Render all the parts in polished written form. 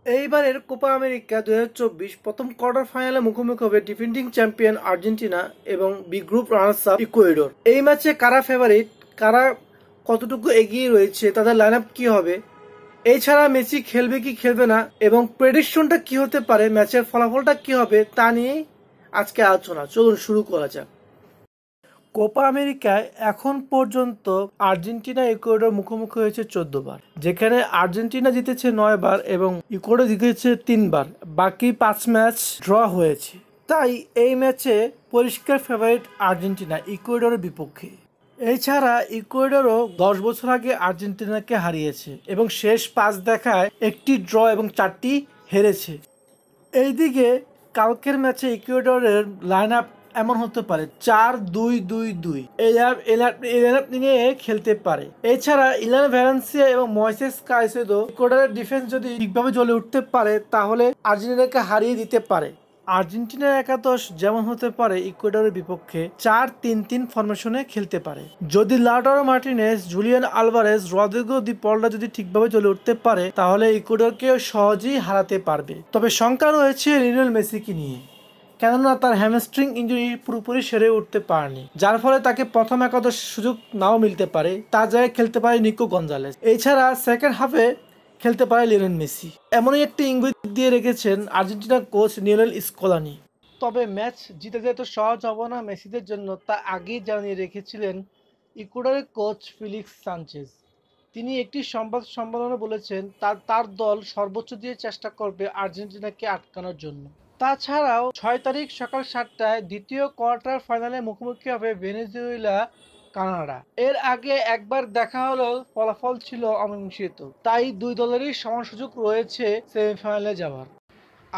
এইবারের Copa America 2024 প্রথম quarter ফাইনালে মুখোমুখি হবে ডিফেন্ডিং চ্যাম্পিয়ন আর্জেন্টিনা এবং B group runners up Ecuador. এই ম্যাচে কারা ফেভারিট, কারা কতটুকু এগিয়ে রয়েছে, তাদের লাইন আপ কি হবে, এছাড়া মেসি খেলবে কি খেলবে না এবং প্রেডিকশনটা কি হতে পারে, ম্যাচের ফলাফলটা কি হবে তা নিয়ে আজকে আলোচনা। চলুন শুরু করা যাক। কোপা আমেরিকায় এখন পর্যন্ত আর্জেন্টিনা ইকুয়েডর মুখোমুখি হয়েছে 14 বার, যেখানে আর্জেন্টিনা জিতেছে 9 বার এবং ইকুয়েডর জিতেছে 3 বার। বাকি 5 ম্যাচ ড্র হয়েছে। তাই এই ম্যাচে পরিষ্কার ফেভারিট আর্জেন্টিনা ইকুয়েডরের বিপক্ষে। এছাড়া ইকুয়েডরও 10 বছর আগে আর্জেন্টিনাকে হারিয়েছে এবং শেষ 5 দেখায় একটি ড্র এবং 4টি হেরেছে। এইদিকে কালকের ম্যাচে ইকুয়েডরের লাইন আপ এমন হতে পারে 4-2-2-2, এই লাইন আপ নিয়ে খেলতে পারে। এছাড়া ইলান ভ্যালেন্সিয়া এবং ময়েসেস কাইসেদো, ইকুয়েডরের ডিফেন্স যদি ঠিকভাবে জ্বলে উঠতে পারে তাহলে আর্জেন্টিনাকে হারিয়ে দিতে পারে। আর্জেন্টিনার একাদশ যেমন হতে পারে ইকুয়েডরের বিপক্ষে 4-3-3 ফরমেশনে খেলতে পারে। যদি Lautaro Martinez, Julian Alvarez, Rodrigo দি পলটা যদি ঠিকভাবে চলে উঠতে পারে তাহলে ইকুয়েডরকে সহজেই হারাতে পারবে। তবে শঙ্কা রয়েছে লিওনেল মেসিকে নিয়ে, কেননা তার হ্যামস্ট্রিং ইনজুরি পুরোপুরি সেরে উঠতে পারেনি, যার ফলে তাকে প্রথম একাদশ সুযোগ নাও মিলতে পারে। তার জায়গায় খেলতে পারে নিকো গঞ্জালেস। এছাড়া সেকেন্ড হাফে খেলতে পারে লিওনেল মেসি। এমনই একটি ইঙ্গিত দিয়ে রেখেছেন আর্জেন্টিনার কোচ লিওনেল স্কলানি। তবে ম্যাচ জিতে যেতে সহজ হবে না মেসিদের জন্য, তা আগেই জানিয়ে রেখেছিলেন ইকুয়েডরের কোচ ফেলিক্স সানচেজ। তিনি একটি সংবাদ সম্মেলনে বলেছেন তার দল সর্বোচ্চ দিয়ে চেষ্টা করবে আর্জেন্টিনাকে আটকানোর জন্য। তাছাড়াও 6 তারিখ সকাল 7টায় দ্বিতীয় কোয়ার্টার ফাইনালে মুখোমুখি হবে ভেনেজুয়েলা কানাডা। এর আগে একবার দেখা হলেও ফলাফল ছিল অমীমাংসিত, তাই দুই দলেরই সমান সুযোগ রয়েছে সেমিফাইনালে যাওয়ার।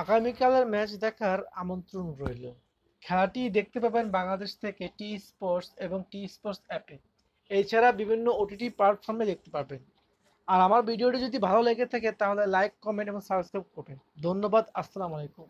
আগামীকালের ম্যাচ দেখার আমন্ত্রণ রইল। খেলাটি দেখতে পাবেন বাংলাদেশ থেকে টি স্পোর্টস এবং টি স্পোর্টস অ্যাপে। এছাড়া বিভিন্ন ওটিটি প্ল্যাটফর্মে দেখতে পাবেন। আর আমার ভিডিওটি যদি ভালো লেগে থাকে তাহলে লাইক, কমেন্ট এবং সাবস্ক্রাইব করবেন। ধন্যবাদ। আসসালামু আলাইকুম।